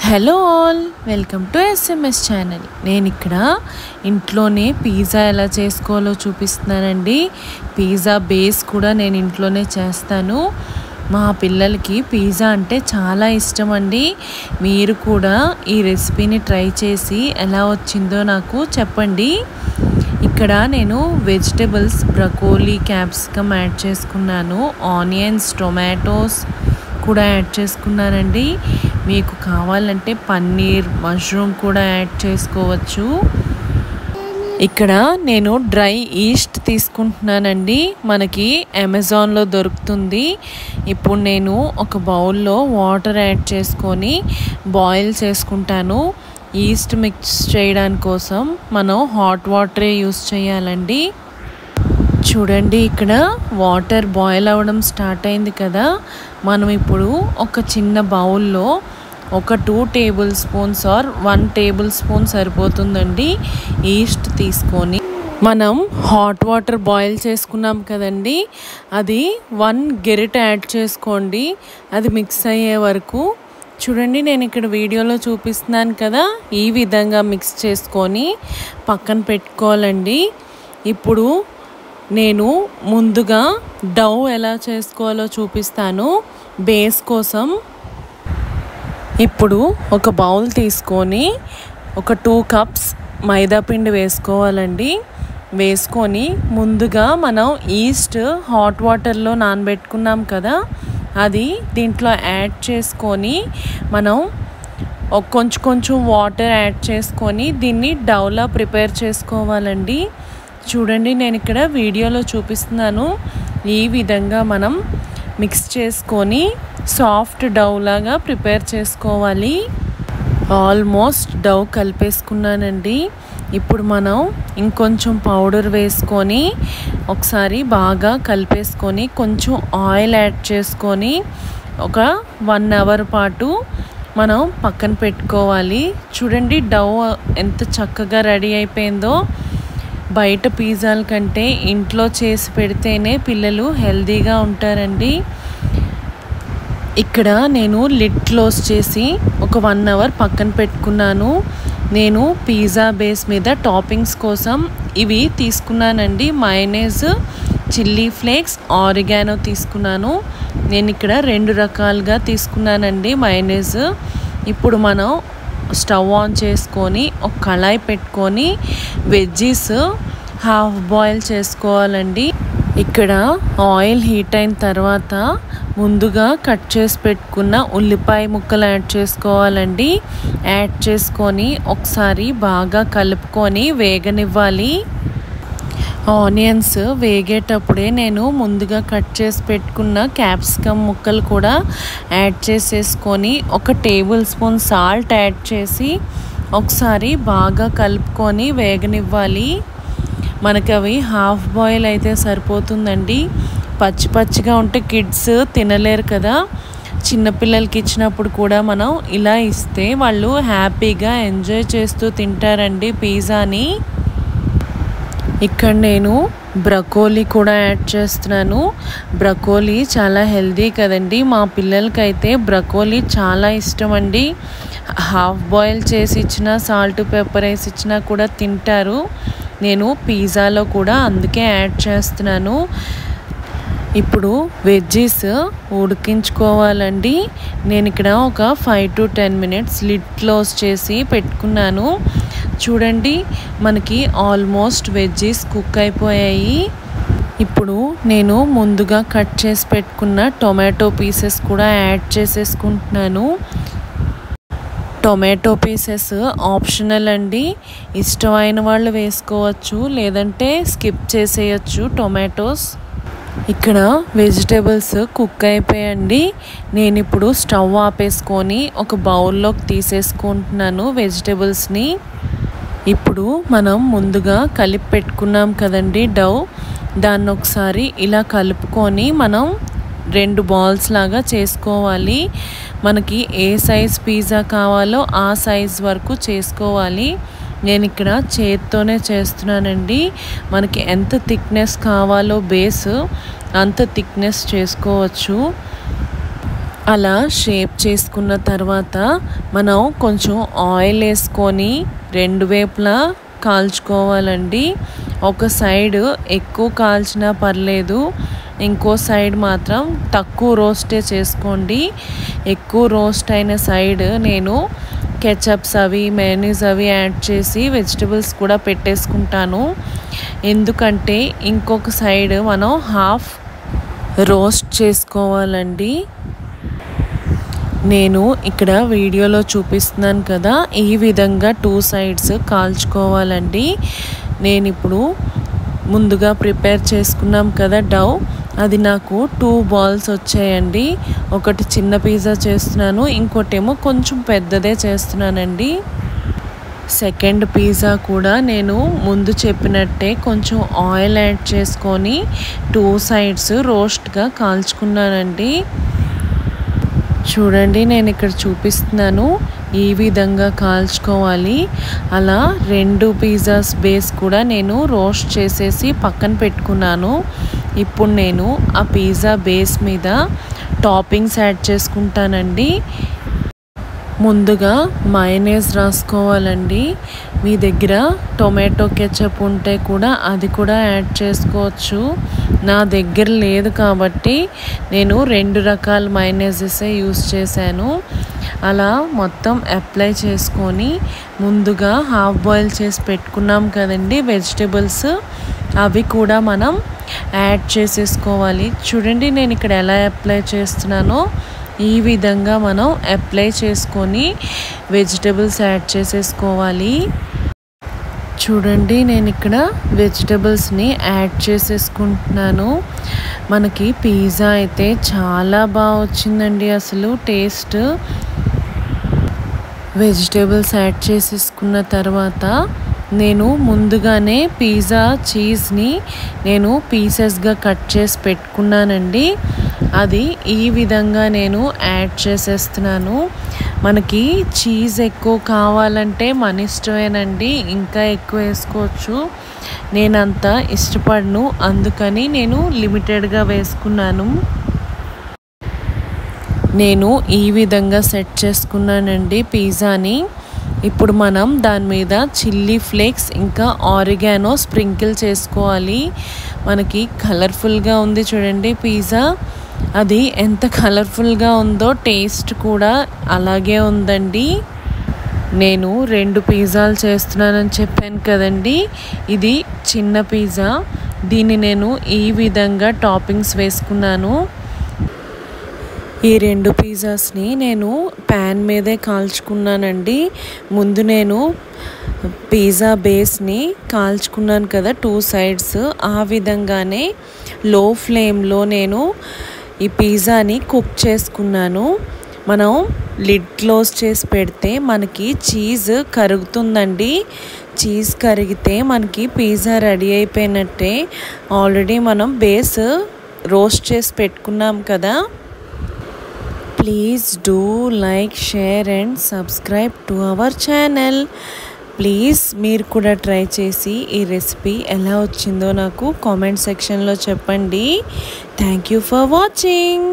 Hello all, welcome to SMS channel. నేను ఇక్కడ ఇంట్లోనే పిజ్జా ఎలా చేసుకోవాలో చూపిస్తున్నానండి. పిజ్జా బేస్ కూడా నేను ఇంట్లోనే చేస్తాను. మా పిల్లలకి పిజ్జా అంటే చాలా ఇష్టం అండి. మీరు కూడా ఈ రెసిపీని ట్రై చేసి ఎలా వచ్చిందో నాకు చెప్పండి. ఇక్కడ నేను వెజిటబుల్స్ బ్రకోలీ, క్యాప్సికమ్ యాడ్ చేసుకున్నాను. ఆనియన్స్, టొమాటోస్ కూడా యాడ్ చేసుకున్నానండి. మీకు కావాలంటే పన్నీర్, మష్రూమ్ కూడా యాడ్ చేసుకోవచ్చు. ఇక్కడ నేను డ్రై ఈస్ట్ తీసుకుంటున్నానండి. మనకి అమెజాన్లో దొరుకుతుంది. ఇప్పుడు నేను ఒక బౌల్లో వాటర్ యాడ్ చేసుకొని బాయిల్ చేసుకుంటాను. ఈస్ట్ మిక్స్ చేయడానికి కోసం మనం హాట్ వాటరే యూస్ చేయాలండి. చూడండి, ఇక్కడ వాటర్ బాయిల్ అవ్వడం స్టార్ట్ అయింది కదా. మనం ఇప్పుడు ఒక చిన్న బౌల్లో ఒక 2 table spoons or 1 table spoon సరిపోతుందండి ఈస్ట్ తీసుకొని మనం హాట్ వాటర్ బాయిల్ చేసుకున్నాం కదండి, అది 1 గెరిట యాడ్ చేసుకోండి. అది మిక్స్ అయ్యే వరకు చూడండి. నేను ఇక్కడ వీడియోలో చూపిస్తున్నాను కదా, ఈ విధంగా మిక్స్ చేసుకొని పక్కన పెట్టుకోవాలండి. ఇప్పుడు నేను ముందుగా డౌ ఎలా చేసుకోవాలో చూపిస్తాను బేస్ కోసం. ఇప్పుడు ఒక బౌల్ తీసుకొని ఒక 2 కప్స్ మైదా పిండి వేసుకోవాలండి. వేసుకొని ముందుగా మనం ఈస్ట్ హాట్ వాటర్లో నానబెట్టుకున్నాం కదా, అది దీంట్లో యాడ్ చేసుకొని మనం కొంచెం వాటర్ యాడ్ చేసుకొని దీన్ని డౌలా ప్రిపేర్ చేసుకోవాలండి. చూడండి, నేను ఇక్కడ వీడియోలో చూపిస్తున్నాను. ఈ విధంగా మనం మిక్స్ చేసుకొని సాఫ్ట్ డౌ లాగా ప్రిపేర్ చేసుకోవాలి. ఆల్మోస్ట్ డౌ కలిపేసుకున్నానండి. ఇప్పుడు మనం ఇంకొంచెం పౌడర్ వేసుకొని ఒకసారి బాగా కలిపేసుకొని కొంచెం ఆయిల్ యాడ్ చేసుకొని ఒక 1 అవర్ పాటు మనం పక్కన పెట్టుకోవాలి. చూడండి, డౌ ఎంత చక్కగా రెడీ అయిపోయిందో. బయట పిజ్జాల కంటే ఇంట్లో చేసి పెడితేనే పిల్లలు హెల్తీగా ఉంటారండి. ఇక్కడ నేను లిడ్ క్లోజ్ చేసి ఒక 1 అవర్ పక్కన పెట్టుకున్నాను. నేను పిజ్జా బేస్ మీద టాపింగ్స్ కోసం ఇవి తీసుకున్నానండి. మయోనైస్, చిల్లీ ఫ్లేక్స్, ఆరిగానో తీసుకున్నాను. నేను ఇక్కడ 2 రకాలుగా తీసుకున్నానండి మయోనైస్. ఇప్పుడు మనం స్టవ్ ఆన్ చేసుకొని ఒక కళాయి పెట్టుకొని వెజ్జీస్ హాఫ్ బాయిల్ చేసుకోవాలండి. ఇక్కడ ఆయిల్ హీట్ అయిన తర్వాత ముందుగా కట్ చేసి పెట్టుకున్న ఉల్లిపాయ ముక్కలు యాడ్ చేసుకోవాలండి. యాడ్ చేసుకొని ఒకసారి బాగా కలుపుకొని వేగనివ్వాలి. ఆనియన్స్ వేగేటప్పుడే నేను ముందుగా కట్ చేసి పెట్టుకున్న క్యాప్సికమ్ ముక్కలు కూడా యాడ్ చేసేసుకొని ఒక టేబుల్ స్పూన్ సాల్ట్ యాడ్ చేసి ఒకసారి బాగా కలుపుకొని వేగనివ్వాలి. మనకి అవి హాఫ్ బాయిల్ అయితే సరిపోతుందండి. పచ్చి పచ్చిగా ఉంటే కిడ్స్ తినలేరు కదా. చిన్నపిల్లలకి ఇచ్చినప్పుడు కూడా మనం ఇలా ఇస్తే వాళ్ళు హ్యాపీగా ఎంజాయ్ చేస్తూ తింటారండి పిజ్జాని. ఇక్కడ నేను బ్రకోలీ కూడా యాడ్ చేస్తున్నాను. బ్రకోలీ చాలా హెల్దీ కదండి. మా పిల్లలకైతే బ్రకోలీ చాలా ఇష్టం అండి. హాఫ్ బాయిల్ చేసి ఇచ్చినా, సాల్ట్ పెప్పర్ వేసి ఇచ్చినా కూడా తింటారు. నేను పిజ్జాలో కూడా అందుకే యాడ్ చేస్తున్నాను. ఇప్పుడు వెజ్జీస్ ఉడికించుకోవాలండి. నేను ఇక్కడ ఒక 5 to 10 minutes లిడ్ క్లోజ్ చేసి పెట్టుకున్నాను. చూడండి, మనకి ఆల్మోస్ట్ వెజ్జీస్ కుక్ అయిపోయాయి. ఇప్పుడు నేను ముందుగా కట్ చేసి పెట్టుకున్న టొమాటో పీసెస్ కూడా యాడ్ చేసేసుకుంటున్నాను. టొమాటో పీసెస్ ఆప్షనల్ అండి. ఇష్టమైన వాళ్ళు వేసుకోవచ్చు, లేదంటే స్కిప్ చేసేయచ్చు టొమాటోస్. ఇక్కడ వెజిటేబుల్స్ కుక్ అయిపోయండి. నేను ఇప్పుడు స్టవ్ ఆపేసుకొని ఒక బౌల్లోకి తీసేసుకుంటున్నాను వెజిటేబుల్స్ని. ఇప్పుడు మనం ముందుగా కలిపి పెట్టుకున్నాం కదండి డౌ, దాన్ని ఒకసారి ఇలా కలుపుకొని మనం 2 బాల్స్ లాగా చేసుకోవాలి. మనకి ఏ సైజ్ పిజ్జా కావాలో ఆ సైజ్ వరకు చేసుకోవాలి. నేను ఇక్కడ చేత్తోనే చేస్తున్నానండి. మనకి ఎంత థిక్నెస్ కావాలో బేస్ అంత థిక్నెస్ చేసుకోవచ్చు. అలా షేప్ చేసుకున్న తర్వాత మనం కొంచెం ఆయిల్ వేసుకొని రెండు వైపులా కాల్చుకోవాలండి. ఒక సైడ్ ఎక్కువ కాల్చినా పర్లేదు, ఇంకో సైడ్ మాత్రం తక్కువ రోస్టే చేసుకోండి. ఎక్కువ రోస్ట్ అయిన సైడ్ నేను కెచప్స్ అవి మయోనీస్ అవి యాడ్ చేసి వెజిటబుల్స్ కూడా పెట్టేసుకుంటాను. ఎందుకంటే ఇంకొక సైడ్ మనం హాఫ్ రోస్ట్ చేసుకోవాలండి. నేను ఇక్కడ వీడియోలో చూపిస్తున్నాను కదా, ఈ విధంగా 2 సైడ్స్ కాల్చుకోవాలండి. నేను ఇప్పుడు ముందుగా ప్రిపేర్ చేసుకున్నాం కదా డౌ, అది నాకు 2 బాల్స్ వచ్చాయండి. ఒకటి చిన్న పిజ్జా చేస్తున్నాను, ఇంకోటేమో కొంచెం పెద్దదే చేస్తున్నానండి. సెకండ్ పిజ్జా కూడా నేను ముందు చెప్పినట్టే కొంచెం ఆయిల్ యాడ్ చేసుకొని 2 సైడ్స్ రోస్ట్గా కాల్చుకున్నానండి. చూడండి, నేను ఇక్కడ చూపిస్తున్నాను, ఈ విధంగా కాల్చుకోవాలి. అలా 2 పిజ్జాస్ బేస్ కూడా నేను రోస్ట్ చేసేసి పక్కన పెట్టుకున్నాను. ఇప్పుడు నేను ఆ పిజ్జా బేస్ మీద టాపింగ్స్ యాడ్ చేసుకుంటానండి. ముందుగా మయోనీస్ రాసుకోవాలండి. మీ దగ్గర టొమాటో కెచప్ ఉంటే కూడా అది కూడా యాడ్ చేసుకోవచ్చు. నా దగ్గర లేదు కాబట్టి నేను 2 రకాల మయోనీసెస్ యూస్ చేశాను. అలా మొత్తం అప్లై చేసుకొని ముందుగా హాఫ్ బాయిల్ చేసి పెట్టుకున్నాం కదండి వెజిటబుల్స్, అవి కూడా మనం యాడ్ చేసేసుకోవాలి. చూడండి, నేను ఇక్కడ ఎలా అప్లై చేస్తున్నానో ఈ విధంగా మనం అప్లై చేసుకొని వెజిటబుల్స్ యాడ్ చేసేసుకోవాలి. చూడండి, నేను ఇక్కడ వెజిటబుల్స్ని యాడ్ చేసేసుకుంటున్నాను. మనకి పిజ్జా అయితే చాలా బాగా వచ్చిందండి. అసలు టేస్ట్ వెజిటబుల్స్ యాడ్ చేసేసుకున్న తర్వాత నేను ముందుగానే పిజ్జా చీజ్ని నేను పీసెస్గా కట్ చేసి పెట్టుకున్నానండి. అది ఈ విధంగా నేను యాడ్ చేసేస్తున్నాను. మనకి చీజ్ ఎక్కువ కావాలంటే మన ఇష్టమేనండి, ఇంకా ఎక్కువ వేసుకోవచ్చు. నేను అంత ఇష్టపడను, అందుకని నేను లిమిటెడ్గా వేసుకున్నాను. నేను ఈ విధంగా సెట్ చేసుకున్నానండి పిజ్జాని. ఇప్పుడు మనం దాని మీద చిల్లీ ఫ్లేక్స్ ఇంకా ఆరిగానో స్ప్రింకిల్ చేసుకోవాలి. మనకి కలర్ఫుల్గా ఉంది చూడండి పిజ్జా. అది ఎంత కలర్ఫుల్గా ఉందో టేస్ట్ కూడా అలాగే ఉందండి. నేను 2 పిజ్జాలు చేస్తున్నానని చెప్పాను కదండి, ఇది చిన్న పిజ్జా. దీన్ని నేను ఈ విధంగా టాపింగ్స్ వేసుకున్నాను. ఈ 2 పిజ్జాస్ని నేను ప్యాన్ మీదే కాల్చుకున్నానండి. ముందు నేను పిజ్జా బేస్ని కాల్చుకున్నాను కదా 2 సైడ్స్, ఆ విధంగానే లో ఫ్లేమ్లో నేను ఈ పిజ్జాని కుక్ చేసుకున్నాను. మనం లిడ్ క్లోజ్ చేసి పెడితే మనకి చీజ్ కరుగుతుందండి. చీజ్ కరిగితే మనకి పిజ్జా రెడీ అయిపోయినట్టే. ఆల్రెడీ మనం బేస్ రోస్ట్ చేసి పెట్టుకున్నాం కదా. Please do like, share and subscribe to our channel. Please మీరు కూడా ట్రై చేసి ఈ రెసిపీ ఎలా వచ్చిందో నాకు కామెంట్ సెక్షన్లో చెప్పండి. Thank you for watching.